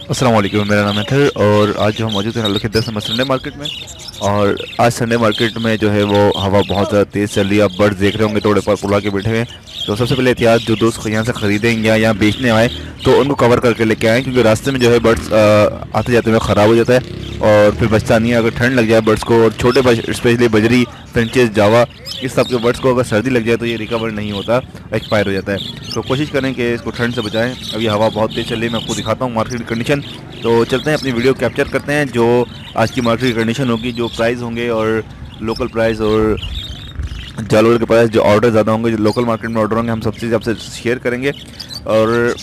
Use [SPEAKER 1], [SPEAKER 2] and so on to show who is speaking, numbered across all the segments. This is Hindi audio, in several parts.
[SPEAKER 1] अस्सलाम वालेकुम, मेरा नाम है थर और आज जो हम मौजूद हैं के 10 नंबर संडे मार्केट में। और आज संडे मार्केट में जो है वो हवा बहुत ज़्यादा तेज़ चल रही है। आप बर्ड्स देख रहे होंगे थोड़े पर पुला के बैठे हुए हैं। तो सबसे पहले एहतियात, जो दोस्त यहाँ से ख़रीदेंगे या यहाँ बेचने आए तो उनको कवर करके लेके आएँ, क्योंकि रास्ते में जो है बर्ड्स आते जाते हुए ख़राब हो जाता है और फिर बचता नहीं है। अगर ठंड लग जाए बर्ड्स को, और छोटे स्पेशली बजरी, फिंचेस, जावा, इस सब के बर्ड्स को अगर सर्दी लग जाए तो ये रिकवर नहीं होता, एक्सपायर हो जाता है। तो कोशिश करें कि इसको ठंड से बचाएं। अभी हवा बहुत तेज़ चल रही है, मैं आपको दिखाता हूँ मार्केट की कंडीशन। तो चलते हैं, अपनी वीडियो कैप्चर करते हैं जो आज की मार्केट की कंडीशन होगी, जो प्राइस होंगे और लोकल प्राइस और जालोर के प्राइस, जो ऑर्डर ज़्यादा होंगे, जो लोकल मार्केट में ऑर्डर होंगे, हम सब चीज़ आपसे शेयर करेंगे। और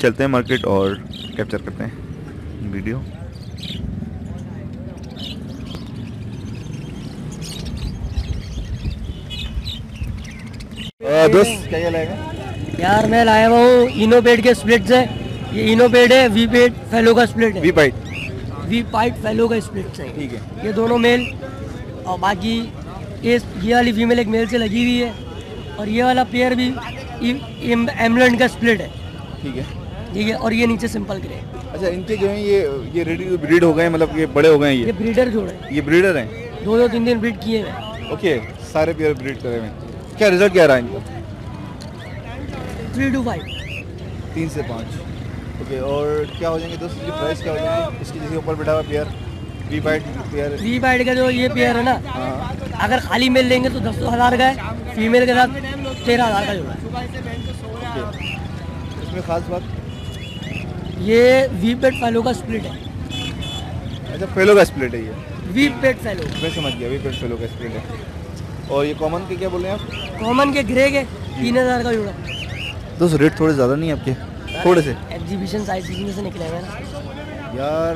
[SPEAKER 1] चलते हैं मार्केट और कैप्चर करते हैं वीडियो। दोस्त क्या लाएगा
[SPEAKER 2] यार? मैं लाया हुआ हूँ इनोपेड के स्प्लिट्स है। ये इनोपेड है, वी पेड फेलो का स्प्लिट है। वी पाइट फेलो का स्प्लिट्स है।
[SPEAKER 1] ठीक है,
[SPEAKER 2] ये दोनों मेल और बाकी ये वाली फीमेल एक मेल से लगी हुई है। और ये वाला पेयर भी एमलैंड का स्प्लिट है।
[SPEAKER 1] ठीक है,
[SPEAKER 2] ठीक है। और ये नीचे सिंपल ग्रे।
[SPEAKER 1] अच्छा, इनके जो है ये रेडी टू ब्रीड हो गए, मतलब ये बड़े हो गए हैं।
[SPEAKER 2] ये ब्रीडर जोड़ है,
[SPEAKER 1] ये ब्रीडर हैं।
[SPEAKER 2] 2-3 दिन ब्रीड किए हुए।
[SPEAKER 1] ओके, सारे पेयर ब्रीड करे हुए हैं। क्या रिजल्ट क्या रहा है इनका?
[SPEAKER 2] 3 to 5।
[SPEAKER 1] 3 से 5। ओके, और क्या हो जाएंगे दोस्त, इसकी प्राइस क्या हो जाएंगे? इसकी जिसके ऊपर बैठा हुआ पेयर वी बाइट
[SPEAKER 2] का जो ये पेयर है ना,
[SPEAKER 1] हाँ,
[SPEAKER 2] अगर खाली मेल लेंगे तो 10,000 का है, फीमेल के साथ 13,000 का जोड़ा है।
[SPEAKER 1] इसमें खास बात,
[SPEAKER 2] ये वी पेड फेलो का स्प्लिट है।
[SPEAKER 1] अच्छा, फेलो का स्प्लिट है ये।
[SPEAKER 2] वी पेड फेलो,
[SPEAKER 1] मैं समझ गया, वी पेड फेलो का स्प्लिट है। और ये कॉमन के क्या बोले आप?
[SPEAKER 2] कॉमन के ग्रे के 3,000 का जोड़ा।
[SPEAKER 1] दोस्त रेट थोड़े ज़्यादा नहीं है आपके? थोड़े से
[SPEAKER 2] एग्जीबिशन साइज में से निकले हुए हैं
[SPEAKER 1] यार।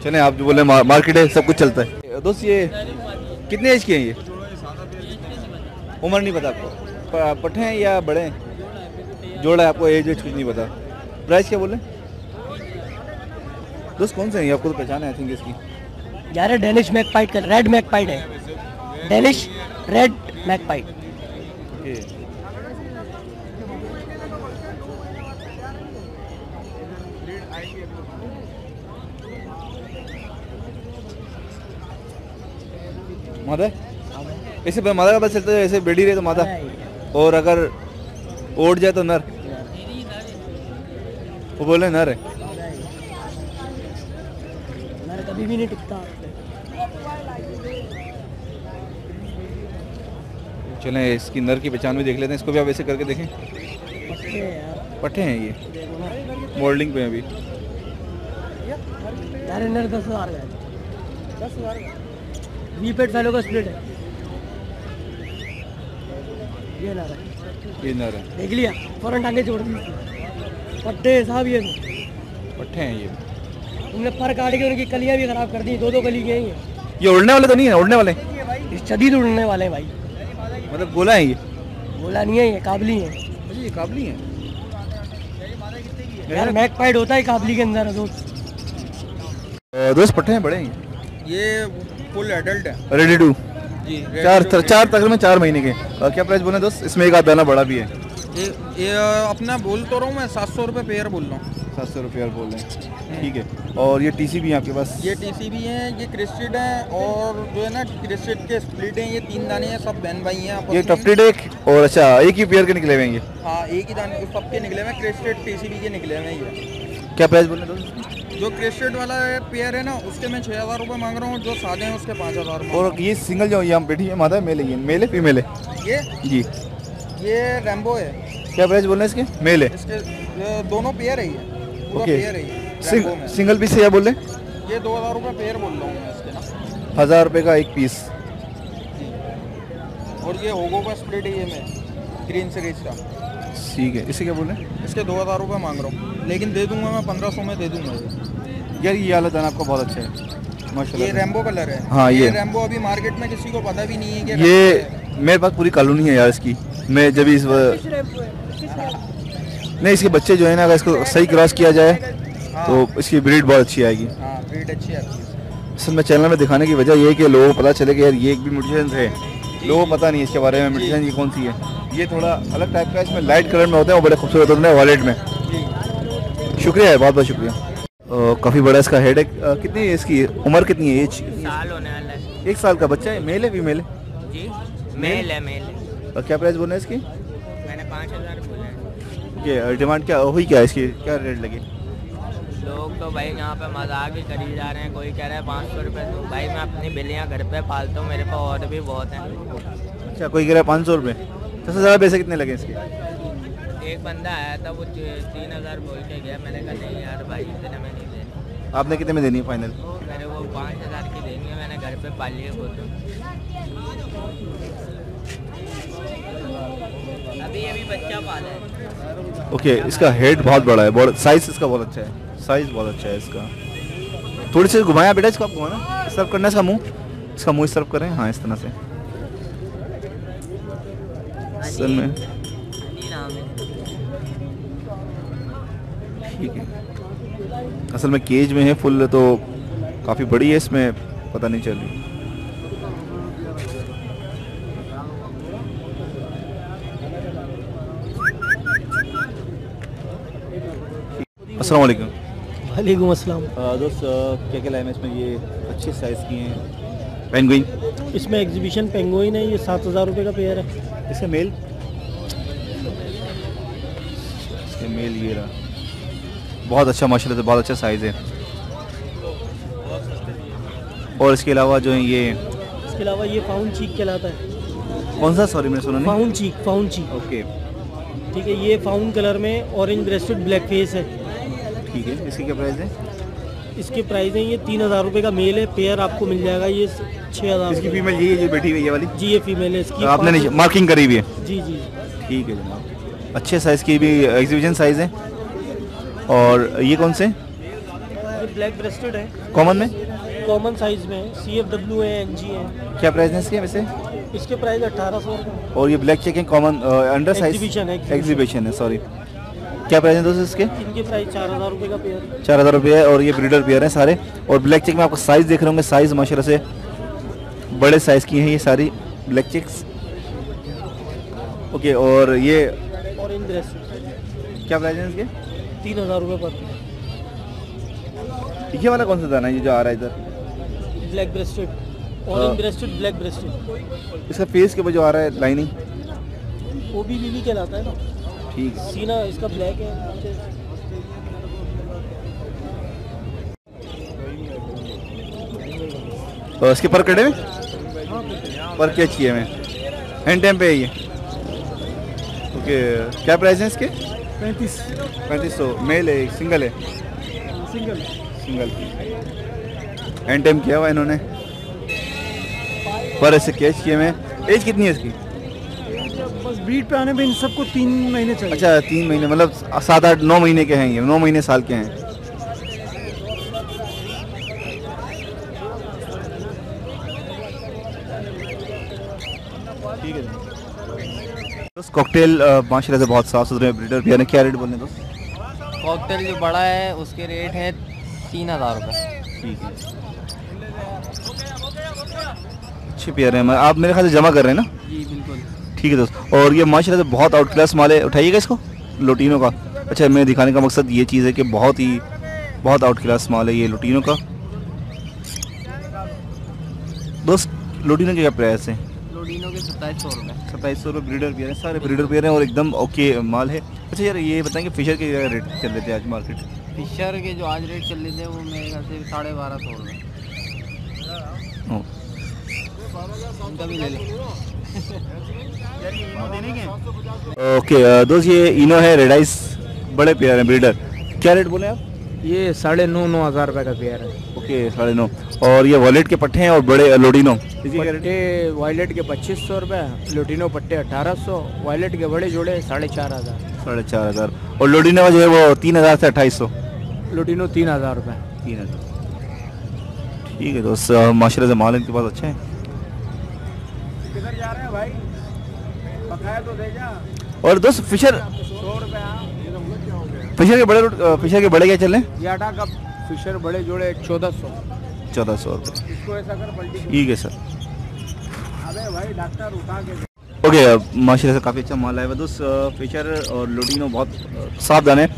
[SPEAKER 1] चले, आप जो बोले मार्केट है, सब कुछ चलता है। दोस्त ये कितने एज के हैं? ये उम्र नहीं पता आपको? पट्टे हैं या बड़े हैं? जोड़ा है, आपको एज कुछ नहीं पता। प्राइस क्या बोले दोस्त? कौन से हैं ये? आपको तो पहचान है आई थिंक इसकी।
[SPEAKER 2] यार डेनिश मैकपाइट का रेड मैकपाइट है। डेनिश रेड मैकपाइट।
[SPEAKER 1] मादा ऐसे मादा का पता चलता है, ऐसे बेड़ी रहे तो मादा, और अगर ओढ़ जाए तो नर। वो बोले नर है।
[SPEAKER 2] नर कभी भी नहीं टिकता।
[SPEAKER 1] चलें, इसकी नर की पहचान भी देख लेते हैं। इसको भी आप ऐसे करके देखें। पट्टे हैं ये, मोल्डिंग पे अभी।
[SPEAKER 2] यार नर 10,000 का है। 10,000 वी पेड फेलो का स्प्लिट है। ये नर है,
[SPEAKER 1] ये नर है।
[SPEAKER 2] देख लिया, फौरन टांगे जोड़ दी। पट्टे साहब, ये
[SPEAKER 1] पट्टे हैं ये।
[SPEAKER 2] तुमने पर काट के उनकी कलियां भी खराब कर दी। 2-2 कली गई हैं।
[SPEAKER 1] ये उड़ने वाले तो नहीं है? उड़ने वाले,
[SPEAKER 2] इस शदीद उड़ने वाले हैं भाई।
[SPEAKER 1] मतलब गोला है ये?
[SPEAKER 2] बोला नहीं है, ये काबली है।
[SPEAKER 1] ये काबली है
[SPEAKER 2] यार मैकपाइट होता है काबली के अंदर दोस्त।
[SPEAKER 1] दोस्त पट्टे हैं, बड़े हैं
[SPEAKER 2] ये फुल एडल्ट है,
[SPEAKER 1] रेडी टू
[SPEAKER 2] जी।
[SPEAKER 1] चार तकरीबन 4 महीने के। क्या प्राइस बोले दोस्त? इसमें एक आध दाना बड़ा भी है।
[SPEAKER 2] ये अपना बोल तो रहा हूँ मैं, 700 रुपये पेयर बोल रहा हूँ।
[SPEAKER 1] 700 रुपये बोल रहे हैं, ठीक है। और ये टीसी भी है आपके पास?
[SPEAKER 2] ये टीसी भी है, ये क्रिस्टेड है, और जो है ना क्रिस्टेड के स्प्लिट हैं। ये 3 दाने हैं, सब बहन भाई हैं।
[SPEAKER 1] ये टफ्टेड एक, और अच्छा एक ही पेयर के निकले हुए हैं ये?
[SPEAKER 2] हाँ, एक ही दाने सबके निकले हुए हैं, क्रिस्टेड टीसीबी के निकले हुए हैं ये।
[SPEAKER 1] क्या प्राइस बोल रहे हैं दोस्त?
[SPEAKER 2] जो क्रिस्टेड वाला पेयर है ना, उसके मैं 6,000 रुपये मांग रहा हूँ। जो सादे हैं उसके 5,000।
[SPEAKER 1] और ये सिंगल जो यहाँ बैठी है मादा, मेल है? मेल है फीमेल है
[SPEAKER 2] ये
[SPEAKER 1] जी?
[SPEAKER 2] ये रैम्बो है।
[SPEAKER 1] क्या प्राइस बोल रहे हैं इसके? मेल है?
[SPEAKER 2] इसके दोनों पेयर है, ये पूरा पेयर है ये।
[SPEAKER 1] सिंगल पीस से क्या बोल रहे हैं?
[SPEAKER 2] ये 2,000 रुपये पेयर बोल रहा हूँ मैं इसके ना।
[SPEAKER 1] 1,000 रुपये का एक पीस।
[SPEAKER 2] और ये होगो का स्प्लिट है, ये मैं ग्रीन सीरीज का।
[SPEAKER 1] ठीक है, इसे क्या बोल रहे हैं?
[SPEAKER 2] इसके 2,000 रुपये मांग रहा हूँ, लेकिन दे दूंगा मैं 1,500 में दे दूंगा
[SPEAKER 1] यार। ये वाला दाना आपका बहुत अच्छा है माशाल्लाह।
[SPEAKER 2] ये रैम्बो कलर है।
[SPEAKER 1] हाँ, ये
[SPEAKER 2] रैम्बो अभी मार्केट में किसी को पता भी नहीं है कि
[SPEAKER 1] ये मेरे पास पूरी कॉलोनी है यार इसकी। मैं जब इस नहीं, इसके बच्चे जो है ना, अगर इसको सही क्रॉस किया जाए तो इसकी ब्रीड बहुत अच्छी आएगी।
[SPEAKER 2] हाँ, ब्रीड अच्छी आती है।
[SPEAKER 1] सर, मैं चैनल में दिखाने की वजह ये है कि लोगों को पता चले कि यार ये एक भी म्यूटेशन है। लोगों को पता नहीं है इसके बारे में, म्यूटेशन ये कौन सी है। ये थोड़ा अलग टाइप का, इसमें लाइट कलर में होते हैं, वो बड़े खूबसूरत होते हैं वॉलेट में। शुक्रिया है, बहुत बहुत शुक्रिया। काफ़ी बड़ा इसका हेड है। कितनी है इसकी उम्र, कितनी है एज?
[SPEAKER 2] साल होने वाला है।
[SPEAKER 1] 1 साल का बच्चा है। मेल है फीमेल है?
[SPEAKER 2] जी मेल है, मेल है।
[SPEAKER 1] और क्या प्राइस बोल रहे हैं इसकी?
[SPEAKER 2] मैंने 5000 बोला है।
[SPEAKER 1] ये डिमांड क्या हुई, क्या है इसकी, क्या रेट लगी?
[SPEAKER 2] लोग तो भाई यहाँ पे मजाक ही करी जा रहे हैं, कोई कह रहा है 500 रुपये दूँ। भाई मैं अपनी बिल्लियाँ घर पे पालता हूँ, मेरे पास और भी बहुत हैं।
[SPEAKER 1] अच्छा, कोई कह रहा है 500 रुपये। सबसे ज़्यादा पैसे कितने लगे इसके?
[SPEAKER 2] एक बंदा आया था, वो 3000 बोल के गया। मैंने कहा नहीं यार भाई, इतने में नहीं देनी।
[SPEAKER 1] आपने कितने में देनी है फाइनल?
[SPEAKER 2] मेरे को 5000 की देनी है, मैंने घर पे पाली है खुद। अभी बच्चा पाला है।
[SPEAKER 1] ओके, इसका हेड बहुत बड़ा है, बहुत साइज इसका बहुत अच्छा है, साइज बहुत अच्छा है इसका। थोड़ी सी घुमाया बेटा इसको, आप घुमाना, सर्व करना इसका मुंह, इसका मुंह सर्व करें। हाँ, इस तरह से असल में ठीक है। असल में केज में है फुल, तो काफ़ी बड़ी है, इसमें पता नहीं चल रही। अस्सलाम वालेकुम।
[SPEAKER 3] वालेकुम अस्सलाम।
[SPEAKER 1] दोस्त, क्या क्या लाए हैं इसमें? ये अच्छे साइज़ की हैं पेंगुइन।
[SPEAKER 3] इसमें एग्जीबिशन पेंगुइन है, ये 7000 रुपये का पेयर है।
[SPEAKER 1] इसका मेल, इसका मेल ये रहा, बहुत अच्छा माशाल्लाह से, बहुत अच्छा साइज़ है। और इसके अलावा जो है ये,
[SPEAKER 3] इसके अलावा ये फाउंड चीक कहलाता है।
[SPEAKER 1] कौन सा? सॉरी मैंने सुना नहीं।
[SPEAKER 3] फाउंड चीक, फाउंड चीक।
[SPEAKER 1] ओके
[SPEAKER 3] ठीक है, ये फाउंड कलर में ऑरेंज ब्रेस्टेड ब्लैक फेस है।
[SPEAKER 1] ठीक है। इसकी क्या प्राइस है?
[SPEAKER 3] इसके प्राइस है, ये 3000 रुपये का मेल है, पेयर आपको मिल जाएगा ये 6000।
[SPEAKER 1] इसकी फीमेल यही है जो बैठी हुई है, ये वाली?
[SPEAKER 3] जी ये फीमेल है इसकी।
[SPEAKER 1] आपने नहीं मार्किंग करी हुई है?
[SPEAKER 3] जी जी।
[SPEAKER 1] ठीक है जनाब, अच्छे साइज़ की भी एग्जीबिशन साइज़ है। और ये कौन से?
[SPEAKER 3] ये ब्लैक ब्रेस्टेड है,
[SPEAKER 1] कॉमन में?
[SPEAKER 3] कॉमन साइज में है, CFW है, NG है।
[SPEAKER 1] क्या प्राइस है इसके वैसे?
[SPEAKER 3] इसके प्राइस 1800 रुपये।
[SPEAKER 1] और ये ब्लैक चेक है, कॉमन अंडर साइज?
[SPEAKER 3] एग्जीबिशन है,
[SPEAKER 1] एग्जीबिशन है, सॉरी। क्या प्राइस है दोस्तों इसके?
[SPEAKER 3] इनके प्राइस 4000 रुपये का पेयर।
[SPEAKER 1] 4000 रुपये है। और ये ब्रीडर पेयर हैं सारे। और ब्लैक चेक में आपको साइज़ देख रहे होंगे, साइज़ माशाल्लाह से बड़े साइज़ की हैं ये सारी ब्लैक चेक्स। ओके, और ये
[SPEAKER 3] ऑरेंज ब्रेस्टेड
[SPEAKER 1] क्या प्राइस है इसके?
[SPEAKER 3] 3000 रुपये पर।
[SPEAKER 1] ये वाला कौन सा दाना है ये जो आ रहा है इधर?
[SPEAKER 3] Black rested, orange rested, black rested.
[SPEAKER 1] इसका फेस के ऊपर जो आ रहा है लाइनिंग,
[SPEAKER 3] वो भी बीवी कहलाता है ना।
[SPEAKER 1] ठीक है।
[SPEAKER 3] सीना इसका ब्लैक है।
[SPEAKER 1] और इसके पर कटे में पर क्या चाहिए हमें? हैंड टाइम पे है ये। ओके, क्या प्राइस है इसके? 3500। मेल है, सिंगल है?
[SPEAKER 3] सिंगल।
[SPEAKER 1] सिंगल। हैंड टाइम किया हुआ इन्होंने, पर ऐसे कैच किए में। एज कितनी है इसकी?
[SPEAKER 3] बस ब्रीड पे आने में इन सबको 3 महीने चाहिए।
[SPEAKER 1] अच्छा, 3 महीने, मतलब 7, 8, 9 महीने के हैं ये, 9 महीने साल के हैं। ठीक है दोस्त, कॉकटेल माशाल्लाह से बहुत साफ सुथरे ब्रीडर भी है। क्या रेट बोलने दोस्त?
[SPEAKER 2] कॉकटेल जो बड़ा है उसके रेट है 3000 रुपये।
[SPEAKER 1] ठीक है, अच्छे पेयर हैं। आप मेरे ख्याल से जमा कर रहे हैं ना?
[SPEAKER 2] जी बिल्कुल।
[SPEAKER 1] ठीक है दोस्त। और ये माशाल्लाह से बहुत आउट क्लास माल है, उठाइएगा इसको, लोटिनो का। अच्छा, मैं दिखाने का मकसद ये चीज़ है कि बहुत आउट क्लास माल है ये लोटिनो का। दोस्त, लोटिनो के क्या प्राइस है?
[SPEAKER 2] लोडिनो के 2700 रुपये।
[SPEAKER 1] 2700 रुपये। ब्रीडर पेयर हैं, सारे ब्रीडर पेयर हैं और एकदम ओके माल है। अच्छा यार, ये बताएंगे फिशर के क्या रेट चल रहे थे आज मार्केट?
[SPEAKER 2] फिशर के जो आज रेट चल रहे थे वो मेरे ख्याल से 1250 रुपये। उनका भी ले लो।
[SPEAKER 1] ओके दोस्त, ये इनो है, रेड आइस, बड़े पेयर हैं ब्रीडर। क्या रेट बोले आप?
[SPEAKER 2] ये 9,500 रुपये का पेयर है।
[SPEAKER 1] ओके, 9.5। और ये वॉलेट के पट्टे हैं और बड़े लोडिनो?
[SPEAKER 2] पट्टे वॉयलेट के 2500 रुपये, लोटिनो पट्टे 1800, वॉयलेट के बड़े जोड़े 4500।
[SPEAKER 1] 4500। और लोडिनो का जो है वो 3000 से 2800।
[SPEAKER 2] लोटिनो 3000 रुपये।
[SPEAKER 1] 3000। ठीक है दोस्त, माशाल्लाह से माल इनके पास अच्छा है।
[SPEAKER 2] किधर जा रहे हैं भाई? बकाया तो दे जा।
[SPEAKER 1] और दोस्त, फिशर
[SPEAKER 2] 100 रुपये।
[SPEAKER 1] फिशर के बड़े क्या चल रहे हैं?
[SPEAKER 2] ये आटा का फिशर बड़े जोड़े 1400।
[SPEAKER 1] 1400 रुपये।
[SPEAKER 2] इसको ऐसा कर पलटी।
[SPEAKER 1] ठीक है सर।
[SPEAKER 2] अबे भाई डॉक्टर उठा के।
[SPEAKER 1] ओके, माशाल्लाह से काफ़ी अच्छा माल आया। दोस्त फिशर और लुटिनो बहुत साफ दाने हैं।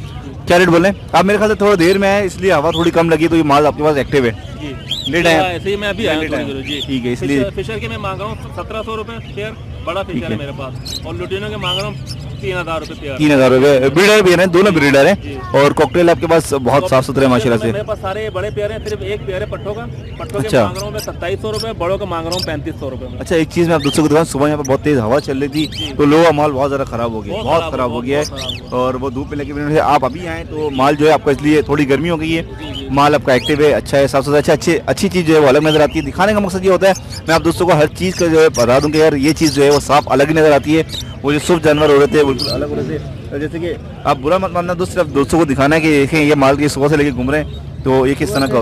[SPEAKER 1] क्या रेट बोल रहे हैं आप? मेरे ख्याल से थोड़ा देर में है इसलिए हवा थोड़ी कम लगी, तो ये माल आपके पास एक्टिव है।
[SPEAKER 3] जी
[SPEAKER 1] लेट आया
[SPEAKER 3] ऐसे ही मैं अभी आया थोड़ी देर, जी
[SPEAKER 1] ठीक है, इसलिए
[SPEAKER 3] फिशर के मैं मांग रहा हूँ 1700 रुपये पेयर, बड़ा फिशर है मेरे पास, और लुटिनो के मांग रहा हूँ 3000 रुपये पेयर।
[SPEAKER 1] 3000 रुपये। ब्रीडर भी है, दोनों ब्रीडर हैं, और कॉकटेल आपके पास बहुत साफ सुथरे माशाल्लाह से।
[SPEAKER 3] मेरे पास सारे बड़े पेयर हैं, सिर्फ एक पेयर है पट्टों का। पट्टों के
[SPEAKER 1] अच्छा।
[SPEAKER 3] मांग रहा हूँ मैं 2700 रुपये, बड़ों का मांग रहा हूँ 3500 रुपये में।
[SPEAKER 1] अच्छा, एक चीज़ मैं आप दूसरों को दिखाऊं, सुबह यहाँ पर बहुत तेज़ हवा चल रही थी, तो लोगों का माल बहुत ज़्यादा खराब हो गया, बहुत खराब हो गया है, और वो धूप में लगी वजह से आप अभी आए तो माल जो है आपका, इसलिए थोड़ी गर्मी हो गई है, माल आपका एक्टिव है, अच्छा है, साफ सुथरा, अच्छी चीज़ जो है वो अलग नज़र आती है। दिखाने का मकसद ये होता है मैं आप दोस्तों को हर चीज़ का जो है बता दूँ कि यार ये चीज़ जो है वो साफ अलग ही नज़र आती है। वो जो सुबह जानवर हो रहे थे बिल्कुल अलग हो रहे थे, जैसे कि आप बुरा मत मानना दोस्त, सिर्फ दोस्तों को दिखाना है कि देखें ये माल की सुबह से लेके घूम रहे हैं, तो ये किस तरह का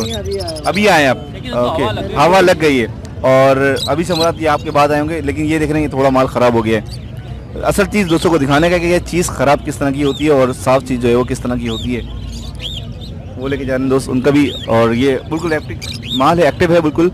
[SPEAKER 1] अभी आए आप। ओके, हवा लग गई है, और अभी से मुराद ये आपके बाद आए होंगे, लेकिन ये देख रहे हैं थोड़ा माल ख़राब हो गया है। असल चीज़ दोस्तों को दिखाने का कि ये चीज़ ख़राब किस तरह की होती है और साफ़ चीज़ जो है वो किस तरह की होती है, वो लेके जाने दोस्त उनका भी। और ये बिल्कुल एक्टिव माल है, एक्टिव है बिल्कुल।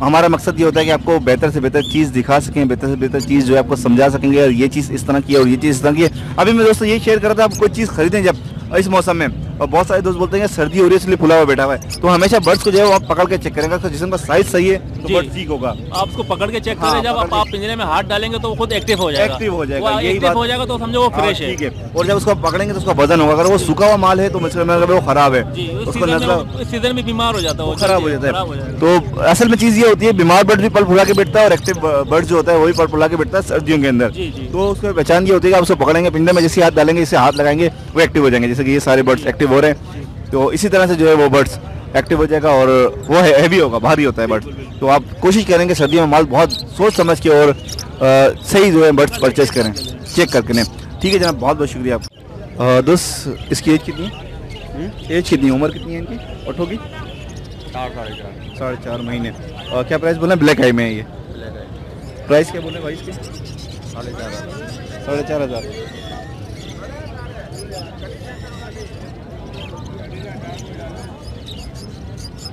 [SPEAKER 1] हमारा मकसद ये होता है कि आपको बेहतर से बेहतर चीज़ दिखा सकें, बेहतर से बेहतर चीज़ जो है आपको समझा सकेंगे, और ये चीज़ इस तरह की है और ये चीज़ इस तरह की है। अभी मैं दोस्तों ये शेयर कर रहा था, आप कोई चीज़ खरीदें जब इस मौसम में, और बहुत सारे दोस्त बोलते हैं कि सर्दी हो रही है इसलिए फुला हुआ बैठा हुआ है, तो हमेशा बर्ड्स को जो है वो आप पकड़ के चेक करेंगे, तो जिसम का साइज सही है तो बर्ड ठीक होगा।
[SPEAKER 3] आप उसको पकड़ के चेक करें, जब आप पिंजरे में हाथ डालेंगे तो वो खुद एक्टिव हो जाएगा,
[SPEAKER 1] एक्टिव हो जाएगा,
[SPEAKER 3] वो
[SPEAKER 1] यही
[SPEAKER 3] एक्टिव
[SPEAKER 1] बात
[SPEAKER 3] हो जाएगा तो समझो वो फ्रेश है।
[SPEAKER 1] ठीक है, और जब उसको पकड़ेंगे तो उसका वजन होगा, अगर वो सूखा हुआ माल है तो मतलब वो खराब है,
[SPEAKER 3] जी,
[SPEAKER 1] उसको नजर
[SPEAKER 3] इस सीजन में बीमार हो जाता है, वो
[SPEAKER 1] खराब हो जाता है। तो असल में चीज़ ये होती है, बीमार बर्ड भी पल फुला के बैठता है, और एक्टिव बर्ड जो होता है वही पल फुला के बैठता है सर्दियों के अंदर। तो उसको पहचान ये होती है कि आप उसको पकड़ेंगे, पिंजरे में जैसे हाथ डालेंगे, जैसे हाथ लगाएंगे वो एक्टिव हो जाएंगे, जैसे कि ये सारे बर्ड्स एक्टिव हो रहे हैं, तो इसी तरह से जो है वो बर्ड्स एक्टिव हो जाएगा, और वो हैवी होगा, भारी होता है बर्ड्स। तो आप कोशिश करेंगे सर्दियों में माल बहुत सोच समझ के और सही जो है बर्ड्स परचेज करें, चेक करके लें। ठीक है जनाब, बहुत बहुत शुक्रिया आप। दोस्त इसकी एज कितनी है? एज कितनी, उम्र कितनी है इनकी ऑटो की? 4.5 महीने। और क्या प्राइस बोले? ब्लैक आई में है ये। प्राइस क्या बोले भाई इसके? 4,500।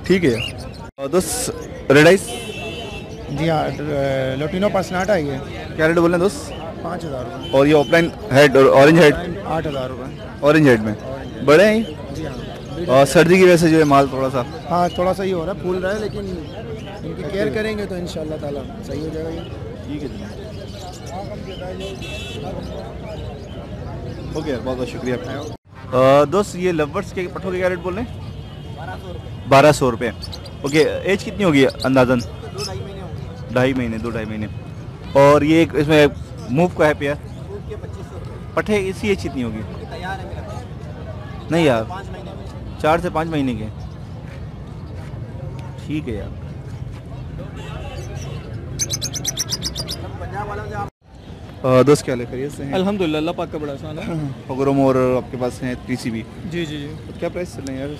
[SPEAKER 1] ठीक है। और दोस्त रेड आइस?
[SPEAKER 4] जी हाँ, लोटिनो पर्सनाटा ही है।
[SPEAKER 1] क्या रेट बोल रहे हैं दोस्त?
[SPEAKER 4] 5,000 रुपये।
[SPEAKER 1] और ये ऑफलाइन हेड और ऑरेंज हेड?
[SPEAKER 4] 8,000 रुपये।
[SPEAKER 1] ऑरेंज हेड में बड़े हैं ये?
[SPEAKER 4] जी हाँ।
[SPEAKER 1] और सर्दी की वजह से जो है माल थोड़ा सा,
[SPEAKER 4] हाँ थोड़ा सा ही हो रहा है, फूल रहा है, लेकिन इनकी केयर करेंगे तो इंशाल्लाह ताला सही हो जाएगा ये।
[SPEAKER 1] ठीक है। ओके, बहुत बहुत शुक्रिया आपका। दोस्त ये लवर्स के पट्ठों के क्या रेट बोल रहे हैं? 1200 रुपये। ओके, एज कितनी होगी अंदाजन? 2.5 महीने। 2-2.5 महीने। और ये एक इसमें मूव का है पेयर पट्ठे, इसी एज कितनी होगी? नहीं यार, 4 से 5 महीने के। ठीक है यार। दोस्त क्या लेकर से हैं?
[SPEAKER 5] अल्हम्दुलिल्लाह, अल्लाह पाक का बड़ा एहसान है।
[SPEAKER 1] पगरम और आपके पास हैं टीसीबी।
[SPEAKER 5] जी जी जी।
[SPEAKER 1] तो क्या प्राइस चल रहे हैं यार?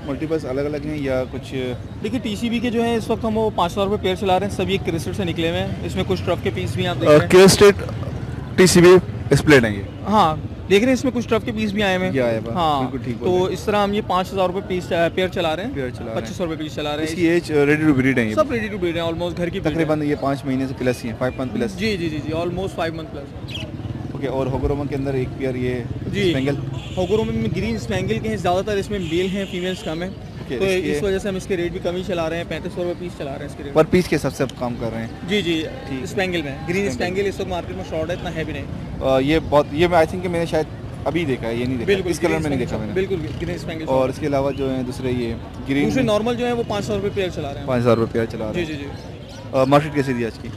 [SPEAKER 1] मल्टीपल्स अलग अलग हैं या कुछ?
[SPEAKER 5] देखिए टीसीबी के जो है इस वक्त हम वो 500 रुपये पेयर चला रहे हैं, सभी एक क्रिस्टल से निकले हुए हैं। इसमें कुछ ट्रफ के पीस भी आप देख रहे हैं।
[SPEAKER 1] क्रिस्टेड टीसीबी स्प्लिट है ये?
[SPEAKER 5] हाँ देख रहे हैं, इसमें कुछ ट्रफ के पीस भी आए हुए
[SPEAKER 1] ये आया
[SPEAKER 5] हैं।
[SPEAKER 1] हुआ,
[SPEAKER 5] हाँ
[SPEAKER 1] बिल्कुल ठीक
[SPEAKER 5] तो इस तरह हम ये 5,000 रुपये पीस पेयर चला रहे हैं,
[SPEAKER 1] पेयर चला रहे हैं।
[SPEAKER 5] 2500 रुपये पीस चला रहे हैं।
[SPEAKER 1] इसकी एज रेडी टू ब्रीड है ये?
[SPEAKER 5] सब रेडी टू ब्रीड है, ऑलमोस्ट घर की breed है।
[SPEAKER 1] तकरीबन ये 5 महीने से प्लस ही है, 5 मंथ प्लस।
[SPEAKER 5] जी जी जी जी, ऑलमोस्ट 5 मंथ प्लस।
[SPEAKER 1] ओके, और होगरोमा के अंदर एक पेयर ये
[SPEAKER 5] जी
[SPEAKER 1] स्पेंगल?
[SPEAKER 5] होगरोमा में ग्रीन स्पेंगल के हैं ज़्यादातर, इसमें मेल हैं, फीमेल्स कम है, तो इस वजह से हम इसके रेट भी कम ही चला रहे हैं। 3500 रुपये पीस चला रहे हैं इसके रेट
[SPEAKER 1] पर पीस के हिसाब से आप काम कर रहे हैं?
[SPEAKER 5] जी जी, स्पेंगल में ग्रीन स्पेंगल इस वक्त मार्केट में शॉर्ट है, इतना है भी नहीं।
[SPEAKER 1] ये बहुत, ये मैं आई थिंक मैंने शायद अभी देखा है, ये नहीं देखा
[SPEAKER 5] बिल्कुल
[SPEAKER 1] इस कलर में नहीं देखा मैंने।
[SPEAKER 5] बिल्कुल ग्रीन स्पेंगल।
[SPEAKER 1] और इसके अलावा जो है दूसरे ये ग्रीन,
[SPEAKER 5] दूसरे नॉर्मल जो है वो 500 रुपये पेयर चला रहे हैं।
[SPEAKER 1] 5,000 रुपये पेयर चला रहे
[SPEAKER 5] जी
[SPEAKER 1] हैं।
[SPEAKER 5] जी जी।
[SPEAKER 1] मार्केट कैसी थी आज की?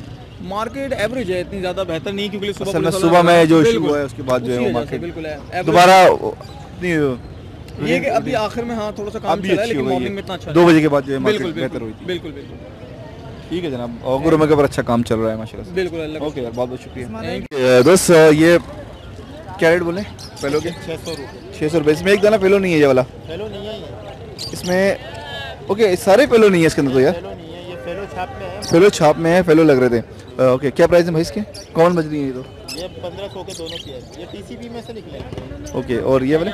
[SPEAKER 5] मार्केट एवरेज है, इतनी ज़्यादा बेहतर नहीं, क्योंकि
[SPEAKER 1] असल में सुबह में जो इशू हुआ है उसके बाद जो है वो मार्केट
[SPEAKER 5] बिल्कुल है
[SPEAKER 1] दोबारा
[SPEAKER 5] ये कि अभी आखिर में हाँ थोड़ा सा काम चला है, लेकिन मॉर्निंग में इतना अच्छा
[SPEAKER 1] 2 बजे के बाद जो है
[SPEAKER 5] बिल्कुल
[SPEAKER 1] मार्केट बेहतर हुई थी।
[SPEAKER 5] बिल्कुल बिल्कुल।
[SPEAKER 1] ठीक है जनाब, और गुरुमा के ऊपर अच्छा काम चल रहा है माशाल्लाह से।
[SPEAKER 5] बिल्कुल अल्लाह।
[SPEAKER 1] ओके यार, बहुत बहुत शुक्रिया दोस्त। ये क्या रेट बोले पेलो के? 600 रुपये। इसमें एक दाना पेलो नहीं है ये वाला?
[SPEAKER 4] फेलो नहीं है
[SPEAKER 1] इसमें ओके, सारे पेलो नहीं है इसके अंदर तो यार?
[SPEAKER 4] फेलो नहीं है, ये फेलो छाप में है।
[SPEAKER 1] फेलो छाप में है, फेलो लग रहे थे। ओके, क्या प्राइस है भाई इसके? कौन बज रही है ये तो?
[SPEAKER 4] ये 1500 के दोनों पेयर, ये टीसीबी में से निकले हैं।
[SPEAKER 1] ओके, और ये वाले?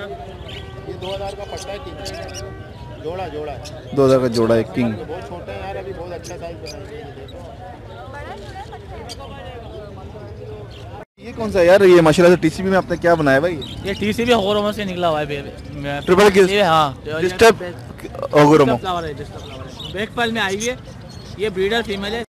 [SPEAKER 4] ये 2000 का पट्टा है, किंग जोड़ा
[SPEAKER 1] 2000 का जोड़ा है किंग।
[SPEAKER 4] बहुत छोटे हैं यार, अभी बहुत अच्छा साइज बनाएंगे ये देखो।
[SPEAKER 1] ये कौन सा है यार, ये माशाल्लाह से टीसीबी में आपने क्या बनाया भाई?
[SPEAKER 6] ये टीसीबी होरोमो से निकला हुआ है बेबी।
[SPEAKER 1] ट्रिपल किस?
[SPEAKER 6] हाँ
[SPEAKER 1] डिस्टर्ब ओगोरोमो।
[SPEAKER 6] फ्लावर है, डिस्टर्ब फ्लावर है। बैक फाइल में आई हुई है। ये ब्रीडर फीमेल है,